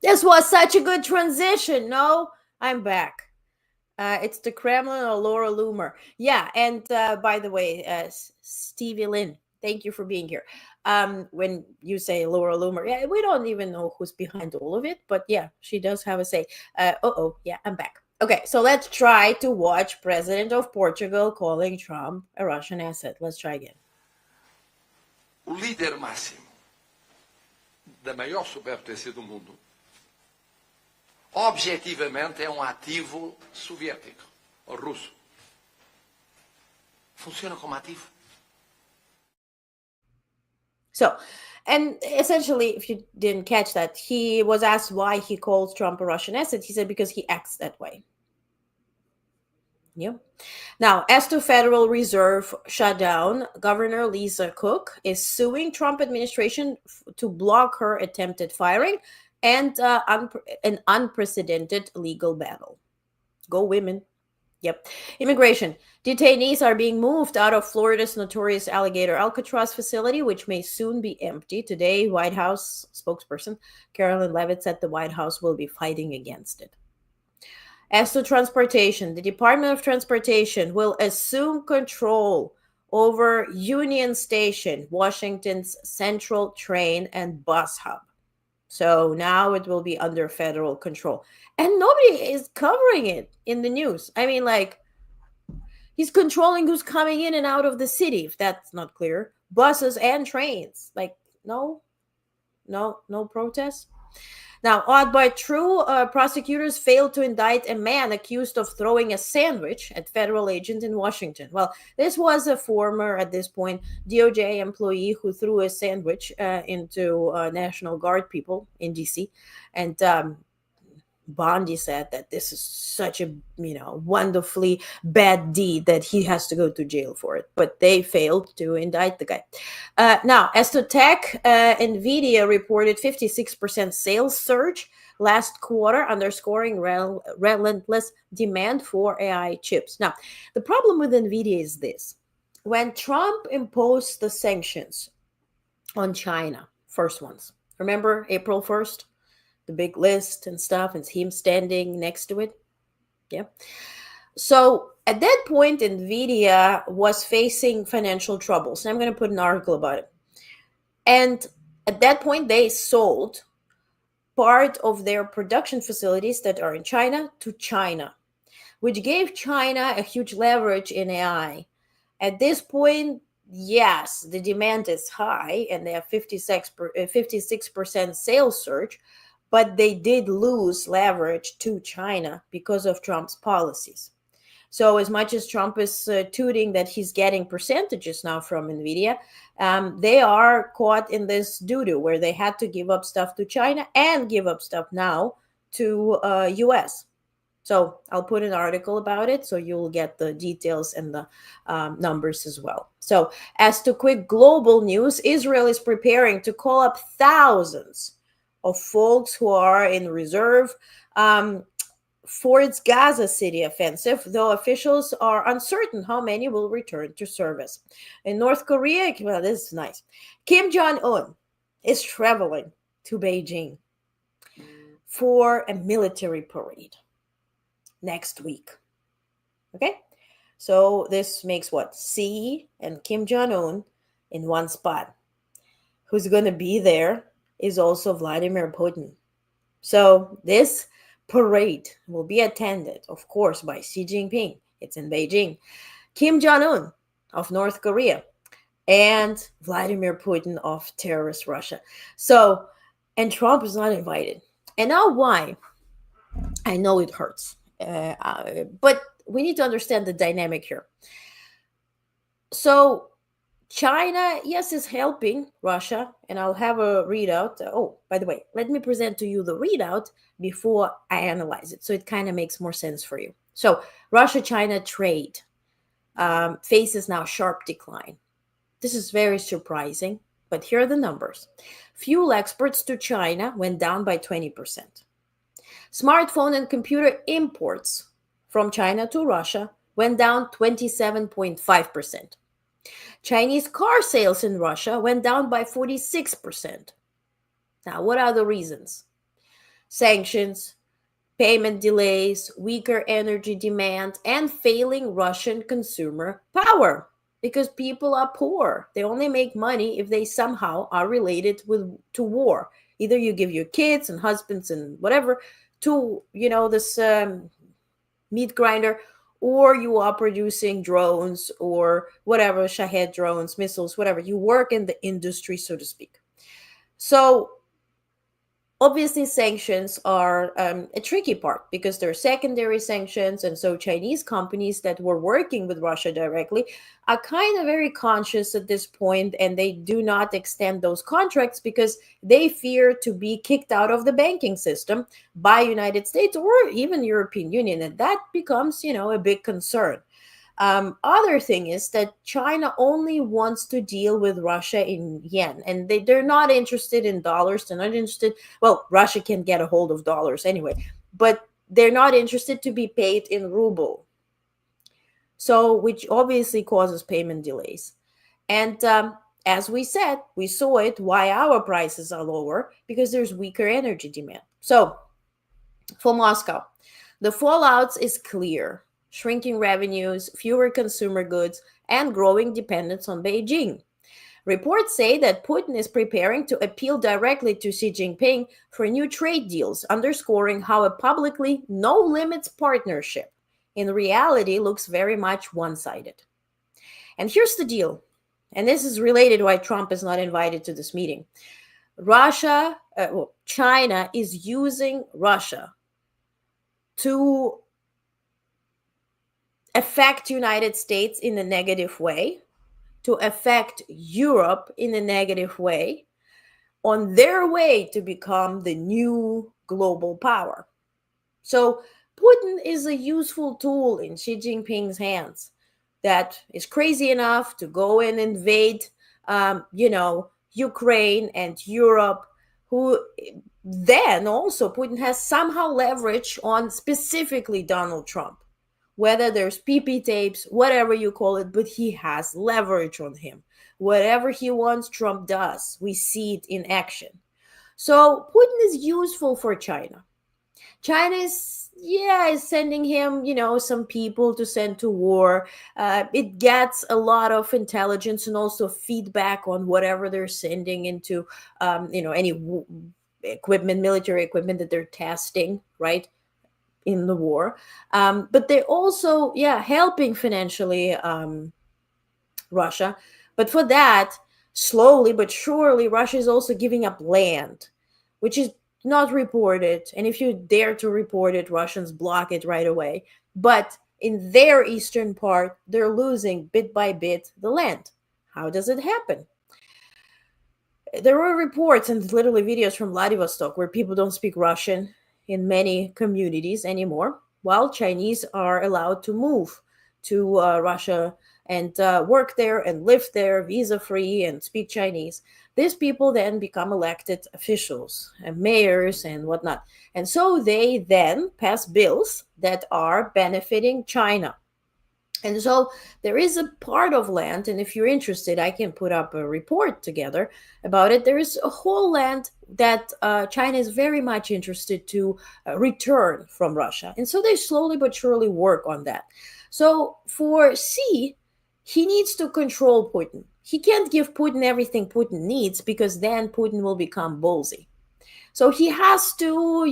This was such a good transition. No, I'm back. It's the Kremlin or Laura Loomer. Yeah, and by the way, Stevie Lynn, thank you for being here. When you say Laura Loomer, yeah, we don't even know who's behind all of it, but yeah, she does have a say. Yeah, I'm back. Okay, so let's try to watch President of Portugal calling Trump a Russian asset. Let's try again. O líder máximo da maior superpotência do mundo, objetivamente, é um ativo soviético, ou russo. Funciona como ativo. So, and essentially, if you didn't catch that, he was asked why he calls Trump a Russian asset. He said because he acts that way. Yeah. Now, as to Federal Reserve shutdown, Governor Lisa Cook is suing Trump administration to block her attempted firing and an unprecedented legal battle. Go women. Yep. Immigration. Detainees are being moved out of Florida's notorious alligator Alcatraz facility, which may soon be empty. Today, White House spokesperson Carolyn Leavitt said the White House will be fighting against it. As to transportation, the Department of Transportation will assume control over Union Station, Washington's central train and bus hub. So now it will be under federal control. And nobody is covering it in the news. I mean, like, he's controlling who's coming in and out of the city, if that's not clear. Buses and trains. Like, no protests. Now, odd but true, prosecutors failed to indict a man accused of throwing a sandwich at federal agent in Washington. Well, this was a former, at this point, DOJ employee who threw a sandwich into National Guard people in D.C. And Bondi said that this is such a wonderfully bad deed that he has to go to jail for it, but they failed to indict the guy. Now, as to tech, Nvidia reported 56% sales surge last quarter, underscoring relentless demand for AI chips. Now, the problem with Nvidia is this: when Trump imposed the sanctions on China, first ones, remember April 1st? The big list and stuff, and him standing next to it. Yeah. So at that point, Nvidia was facing financial troubles. And I'm going to put an article about it. And at that point, they sold part of their production facilities that are in China to China, which gave China a huge leverage in AI. At this point, yes, the demand is high, and they have 56% sales surge, but they did lose leverage to China because of Trump's policies. So as much as Trump is tooting that he's getting percentages now from NVIDIA, they are caught in this doo-doo where they had to give up stuff to China and give up stuff now to US. So I'll put an article about it so you'll get the details and the numbers as well. So as to quick global news, Israel is preparing to call up thousands of folks who are in reserve for its Gaza City offensive, though officials are uncertain how many will return to service. In North Korea, well, this is nice. Kim Jong-un is traveling to Beijing for a military parade next week. Okay? So this makes what? Xi and Kim Jong-un in one spot. Who's going to be there is also Vladimir Putin. So this parade will be attended, of course, by Xi Jinping. It's in Beijing. Kim Jong-un of North Korea and Vladimir Putin of terrorist Russia. So, and Trump is not invited. And now why? I know it hurts. But we need to understand the dynamic here. So China, yes, is helping Russia, and I'll have a readout. Oh, by the way, let me present to you the readout before I analyze it, so it kind of makes more sense for you. So Russia-China trade faces now sharp decline. This is very surprising, but here are the numbers. Fuel exports to China went down by 20%. Smartphone and computer imports from China to Russia went down 27.5%. Chinese car sales in Russia went down by 46%. Now, what are the reasons? Sanctions, payment delays, weaker energy demand, and failing Russian consumer power. Because people are poor. They only make money if they somehow are related to war. Either you give your kids and husbands and whatever to, this meat grinder, or you are producing drones or whatever, Shahed drones, missiles, whatever. You work in the industry, so to speak. So obviously sanctions are a tricky part because there are secondary sanctions. And so Chinese companies that were working with Russia directly are kind of very conscious at this point, and they do not extend those contracts because they fear to be kicked out of the banking system by United States or even European Union. And that becomes, a big concern. Other thing is that China only wants to deal with Russia in yen, and they're not interested in dollars. They're not interested. Well, Russia can get a hold of dollars anyway, but they're not interested to be paid in ruble. So, which obviously causes payment delays. And as we said, we saw it why our prices are lower because there's weaker energy demand. So, for Moscow, the fallout is clear. Shrinking revenues, fewer consumer goods, and growing dependence on Beijing. Reports say that Putin is preparing to appeal directly to Xi Jinping for new trade deals, underscoring how a publicly no-limits partnership in reality looks very much one-sided. And here's the deal, and this is related to why Trump is not invited to this meeting. China is using Russia to affect United States in a negative way, to affect Europe in a negative way, on their way to become the new global power. So Putin is a useful tool in Xi Jinping's hands that is crazy enough to go and invade, Ukraine and Europe, who then also Putin has somehow leverage on specifically Donald Trump. Whether there's PP tapes, whatever you call it, but he has leverage on him. Whatever he wants, Trump does. We see it in action. So Putin is useful for China. China is sending him, some people to send to war. It gets a lot of intelligence and also feedback on whatever they're sending into, any equipment, military equipment that they're testing, right? In the war, but they're also helping financially Russia. But for that, slowly but surely, Russia is also giving up land, which is not reported. And if you dare to report it, Russians block it right away. But in their eastern part, they're losing bit by bit the land. How does it happen? There were reports and literally videos from Vladivostok where people don't speak Russian in many communities anymore, while Chinese are allowed to move to Russia and work there and live there visa-free and speak Chinese. These people then become elected officials and mayors and whatnot. And so they then pass bills that are benefiting China. And so there is a part of land, and if you're interested, I can put up a report together about it. There is a whole land that China is very much interested to return from Russia. And so they slowly but surely work on that. So for Xi, he needs to control Putin. He can't give Putin everything Putin needs because then Putin will become ballsy. So he has to,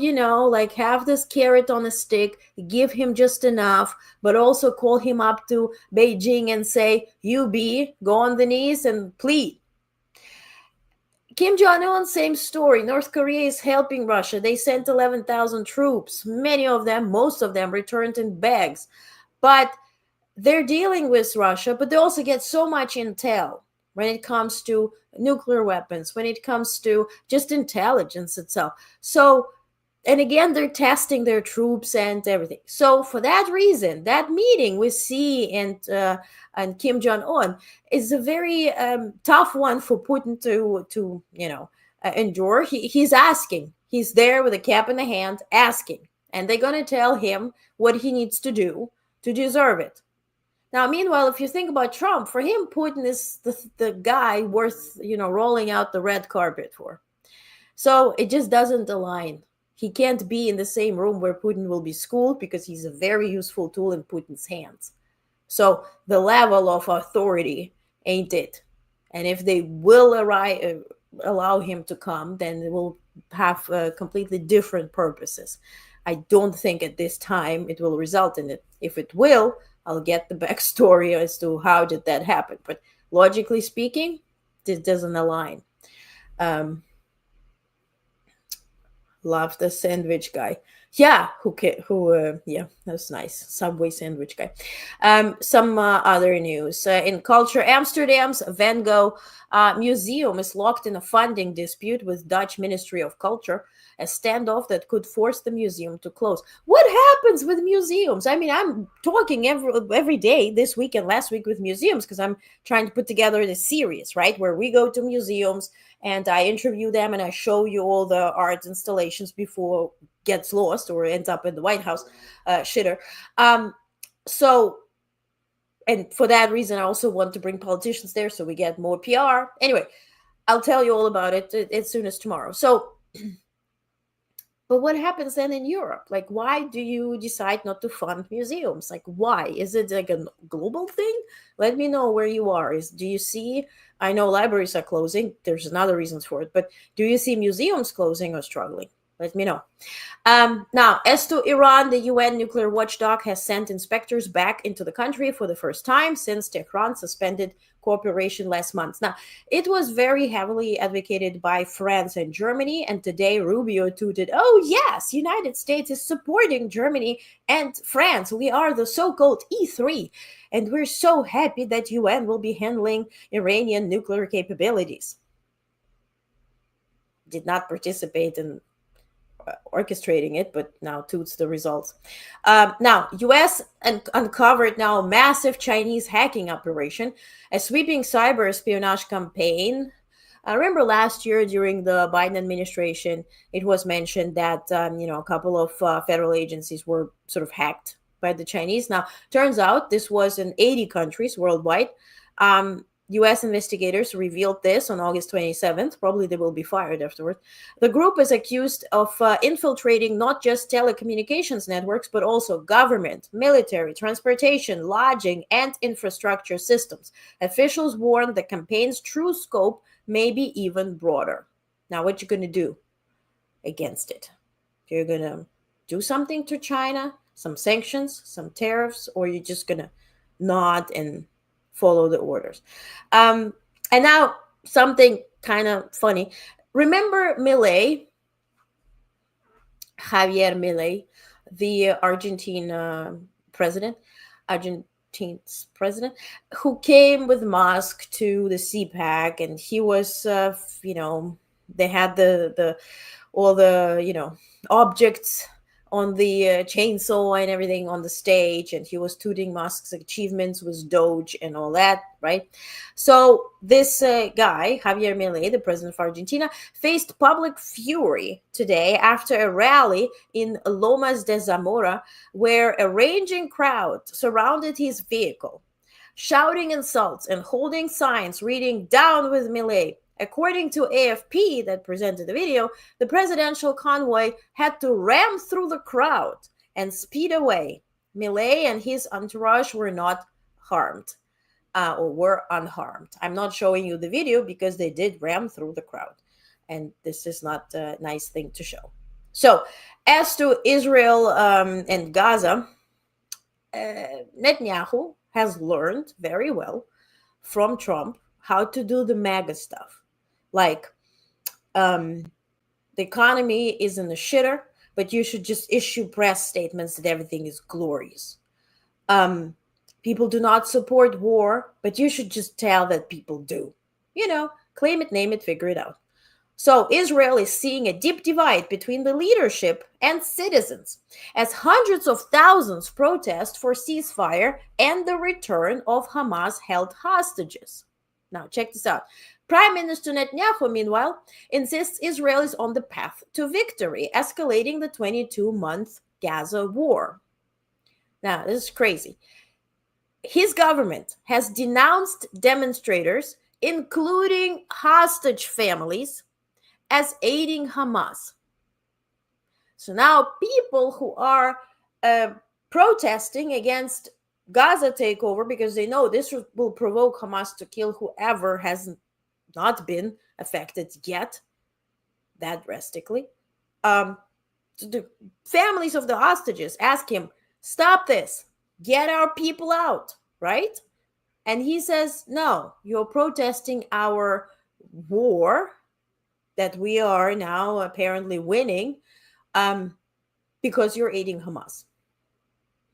like have this carrot on a stick, give him just enough, but also call him up to Beijing and say, you go on the knees and plead. Kim Jong-un, same story. North Korea is helping Russia. They sent 11,000 troops. Many of them, most of them returned in bags. But they're dealing with Russia, but they also get so much intel when it comes to nuclear weapons, when it comes to just intelligence itself. So, and again, they're testing their troops and everything. So for that reason, that meeting with Xi and Kim Jong-un is a very tough one for Putin to endure. He's asking. He's there with a cap in the hand asking. And they're going to tell him what he needs to do to deserve it. Now, meanwhile, if you think about Trump, for him, Putin is the guy worth, rolling out the red carpet for. So it just doesn't align. He can't be in the same room where Putin will be schooled because he's a very useful tool in Putin's hands. So the level of authority ain't it. And if they will allow him to come, then it will have completely different purposes. I don't think at this time it will result in it. If it will, I'll get the backstory as to how did that happen. But logically speaking, this doesn't align. Love the sandwich guy. Yeah, yeah, that's nice. Subway sandwich guy. Some other news. In culture, Amsterdam's Van Gogh Museum is locked in a funding dispute with Dutch Ministry of Culture, a standoff that could force the museum to close. What happens with museums? I mean, I'm talking every day this week and last week with museums because I'm trying to put together this series, right, where we go to museums and I interview them and I show you all the art installations before it gets lost or ends up in the White House shitter. So, and for that reason, I also want to bring politicians there so we get more PR. Anyway, I'll tell you all about it as soon as tomorrow. So, but what happens then in Europe? Like, why do you decide not to fund museums? Like, why? Is it like a global thing? Let me know where you are. Do you see, I know libraries are closing. There's another reasons for it. But do you see museums closing or struggling? Let me know. Now, as to Iran, the UN nuclear watchdog has sent inspectors back into the country for the first time since Tehran suspended cooperation last month. Now, it was very heavily advocated by France and Germany, and today Rubio tweeted, oh yes, United States is supporting Germany and France. We are the so-called E3, and we're so happy that UN will be handling Iranian nuclear capabilities. Did not participate in orchestrating it, but now toots the results. Now, U.S. uncovered now a massive Chinese hacking operation, a sweeping cyber espionage campaign. I remember last year during the Biden administration, it was mentioned that a couple of federal agencies were sort of hacked by the Chinese. Now, turns out this was in 80 countries worldwide. U.S. investigators revealed this on August 27th. Probably they will be fired afterward. The group is accused of infiltrating not just telecommunications networks, but also government, military, transportation, lodging, and infrastructure systems. Officials warned the campaign's true scope may be even broader. Now, what you going to do against it? You're going to do something to China, some sanctions, some tariffs, or you're just going to nod and follow the orders. And now something kind of funny. Remember Milei, Javier Milei, the Argentine president? Argentina's president, who came with Musk to the CPAC, and he was, they had the all the objects on the chainsaw and everything on the stage, and he was tooting Musk's achievements with Doge and all that, right? So this guy, Javier Milei, the president of Argentina, faced public fury today after a rally in Lomas de Zamora, where a raging crowd surrounded his vehicle, shouting insults and holding signs reading "Down with Milei." According to AFP that presented the video, the presidential convoy had to ram through the crowd and speed away. Milei and his entourage were not harmed, or were unharmed. I'm not showing you the video because they did ram through the crowd, and this is not a nice thing to show. So, as to Israel and Gaza, Netanyahu has learned very well from Trump how to do the MAGA stuff. Like, the economy is in the shitter, but you should just issue press statements that everything is glorious. People do not support war, but you should just tell that people do. Claim it, name it, figure it out. So Israel is seeing a deep divide between the leadership and citizens as hundreds of thousands protest for ceasefire and the return of Hamas-held hostages. Now, check this out. Prime Minister Netanyahu, meanwhile, insists Israel is on the path to victory, escalating the 22-month Gaza war. Now, this is crazy. His government has denounced demonstrators, including hostage families, as aiding Hamas. So now people who are protesting against Gaza takeover because they know this will provoke Hamas to kill whoever has not been affected yet that drastically. The families of the hostages ask him, stop this, get our people out, right? And he says, no, you're protesting our war that we are now apparently winning because you're aiding Hamas.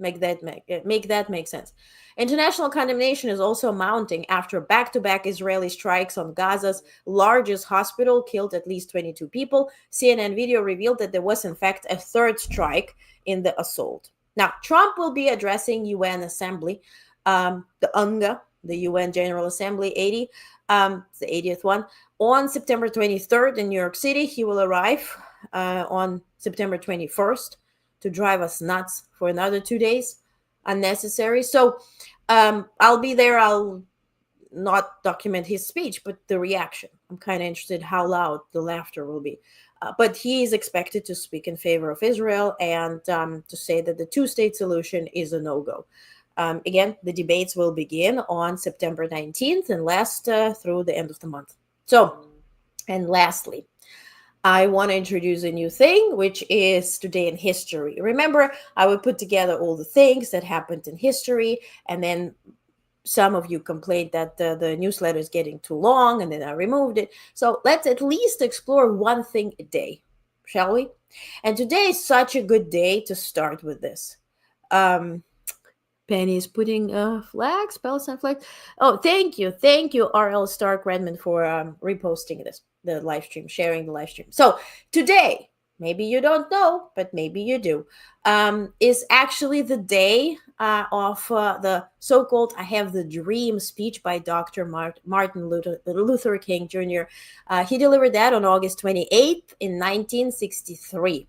Make that make sense. International condemnation is also mounting after back-to-back Israeli strikes on Gaza's largest hospital killed at least 22 people. CNN video revealed that there was, in fact, a third strike in the assault. Now, Trump will be addressing UN Assembly, the UNGA, the UN General Assembly 80, the 80th one, on September 23rd in New York City. He will arrive on September 21st to drive us nuts for another 2 days. Unnecessary. So I'll be there. I'll not document his speech, but the reaction. I'm kind of interested how loud the laughter will be. But he is expected to speak in favor of Israel and to say that the two-state solution is a no-go. Again, the debates will begin on September 19th and last through the end of the month. So, and lastly, I want to introduce a new thing, which is Today in History. Remember, I would put together all the things that happened in history, and then some of you complained that the newsletter is getting too long, and then I removed it. So let's at least explore one thing a day, shall we? And today is such a good day to start with this. Penny is putting flags, Palestine flags. Oh, thank you, R.L. Stark Redmond, for reposting this, the live stream, sharing the live stream. So today, maybe you don't know, but maybe you do, is actually the day of the so-called "I Have the Dream" speech by Dr. Martin Luther King Jr. He delivered that on August 28th in 1963.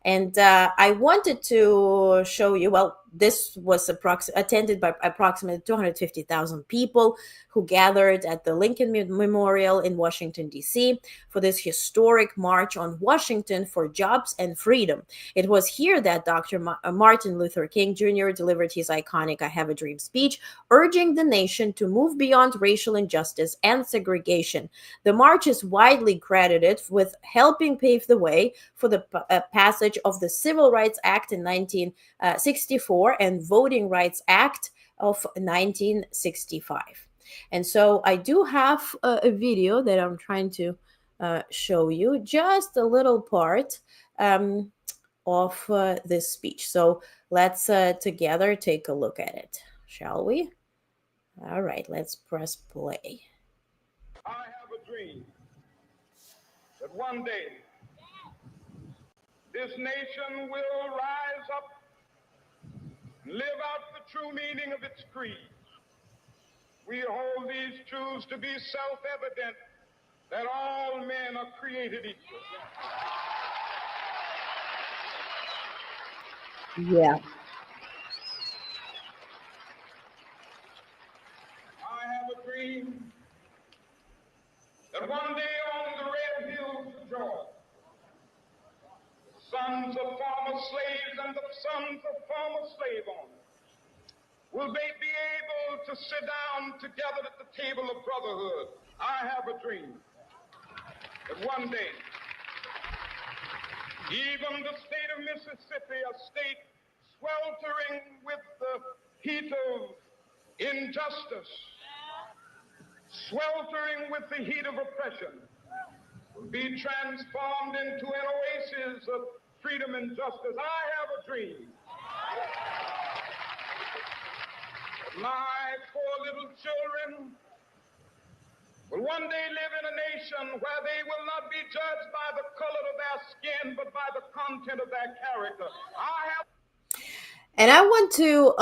And I wanted to show you, well, this was attended by approximately 250,000 people who gathered at the Lincoln Memorial in Washington, D.C. for this historic march on Washington for jobs and freedom. It was here that Dr. Martin Luther King Jr. delivered his iconic "I Have a Dream" speech, urging the nation to move beyond racial injustice and segregation. The march is widely credited with helping pave the way for the passage of the Civil Rights Act in 1964 and Voting Rights Act of 1965. And so I do have a video that I'm trying to show you, just a little part. of this speech. So let's together take a look at it, shall we? All right, let's press play. I have a dream that one day this nation will rise up and live out the true meaning of its creed. We hold these truths to be self-evident, that all men are created equal. Yeah. I have a dream that one day on the red hills of Georgia, the sons of former slaves and the sons of former slave owners will they be able to sit down together at the table of brotherhood. I have a dream that one day, even the state of Mississippi, a state sweltering with the heat of injustice, sweltering with the heat of oppression, will be transformed into an oasis of freedom and justice. I have a dream. My four little children will one day live in a nation where they will not be judged by the color of their skin, but by the content of their character. And I want to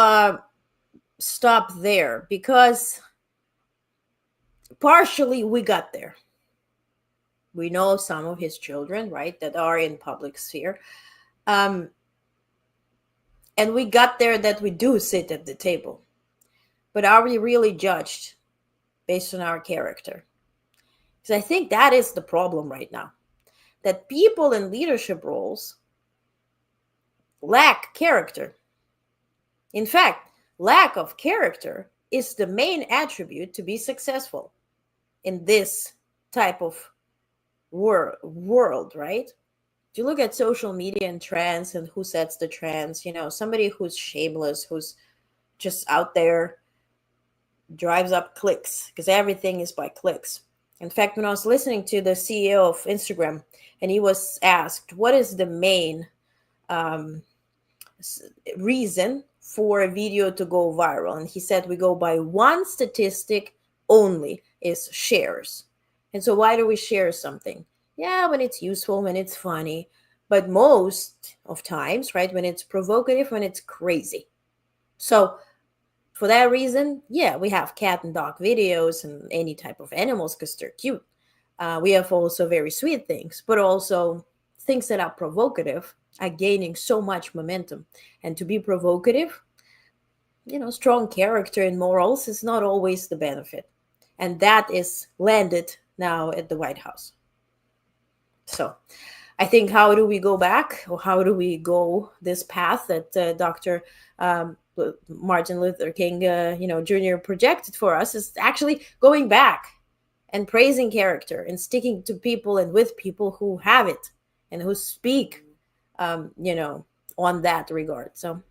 stop there because partially we got there. We know some of his children, right, that are in public sphere. And we got there that we do sit at the table. But are we really judged based on our character? Because I think that is the problem right now. That people in leadership roles lack character. In fact, lack of character is the main attribute to be successful in this type of world, right? If you look at social media and trends and who sets the trends, somebody who's shameless, who's just out there, drives up clicks, because everything is by clicks. In fact, when I was listening to the CEO of Instagram, and he was asked, what is the main reason for a video to go viral? And he said, we go by one statistic only, is shares. And so why do we share something? Yeah, when it's useful, when it's funny, but most of times, right, when it's provocative, when it's crazy. So for that reason, yeah, we have cat and dog videos and any type of animals because they're cute. We have also very sweet things, but also things that are provocative are gaining so much momentum. And to be provocative, strong character and morals is not always the benefit. And that is landed now at the White House. So I think, how do we go back, or how do we go this path that Dr. Martin Luther King, Jr. projected for us, is actually going back and praising character and sticking to people and with people who have it and who speak, on that regard. So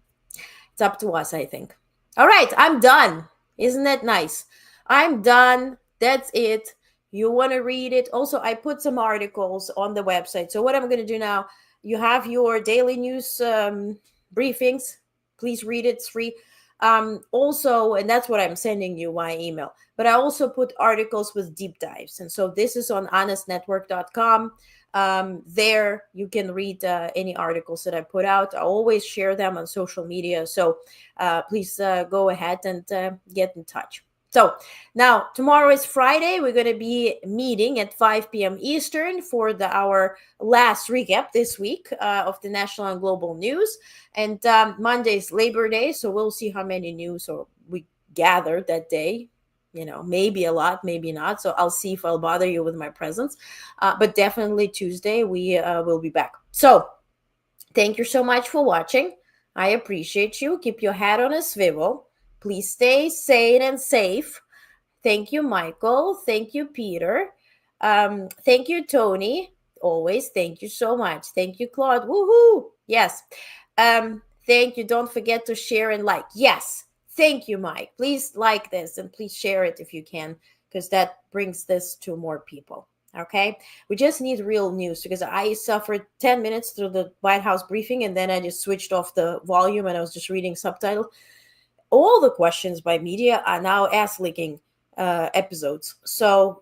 it's up to us, I think. All right, I'm done. Isn't that nice? I'm done. That's it. You want to read it? Also, I put some articles on the website. So what I'm going to do now, you have your daily news briefings. Please read it. It's free. Also, and that's what I'm sending you via email. But I also put articles with deep dives. And so this is on honestnetwork.com. There you can read any articles that I put out. I always share them on social media. So please go ahead and get in touch. So now tomorrow is Friday. We're going to be meeting at 5 p.m. Eastern for our last recap this week of the national and global news. And Monday's Labor Day. So we'll see how many news we gather that day. Maybe a lot, maybe not. So I'll see if I'll bother you with my presence. But definitely Tuesday, we will be back. So thank you so much for watching. I appreciate you. Keep your head on a swivel. Please stay sane and safe. Thank you, Michael. Thank you, Peter. Thank you, Tony. Always. Thank you so much. Thank you, Claude. Woohoo! Yes. Thank you. Don't forget to share and like. Yes. Thank you, Mike. Please like this and please share it if you can, because that brings this to more people. Okay, we just need real news, because I suffered 10 minutes through the White House briefing and then I just switched off the volume and I was just reading subtitles. All the questions by media are now ass-licking episodes. So,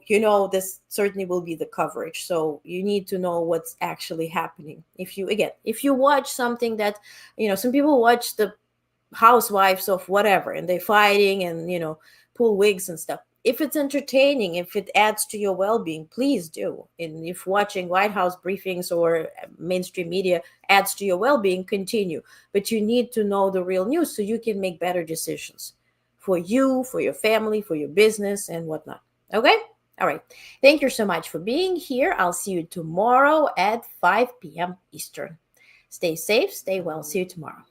this certainly will be the coverage. So you need to know what's actually happening. If you watch something that, some people watch the housewives of whatever and they're fighting and, pull wigs and stuff. If it's entertaining, if it adds to your well-being, please do. And if watching White House briefings or mainstream media adds to your well-being, continue. But you need to know the real news so you can make better decisions for you, for your family, for your business, and whatnot. Okay? All right. Thank you so much for being here. I'll see you tomorrow at 5 p.m. Eastern. Stay safe, stay well. See you tomorrow.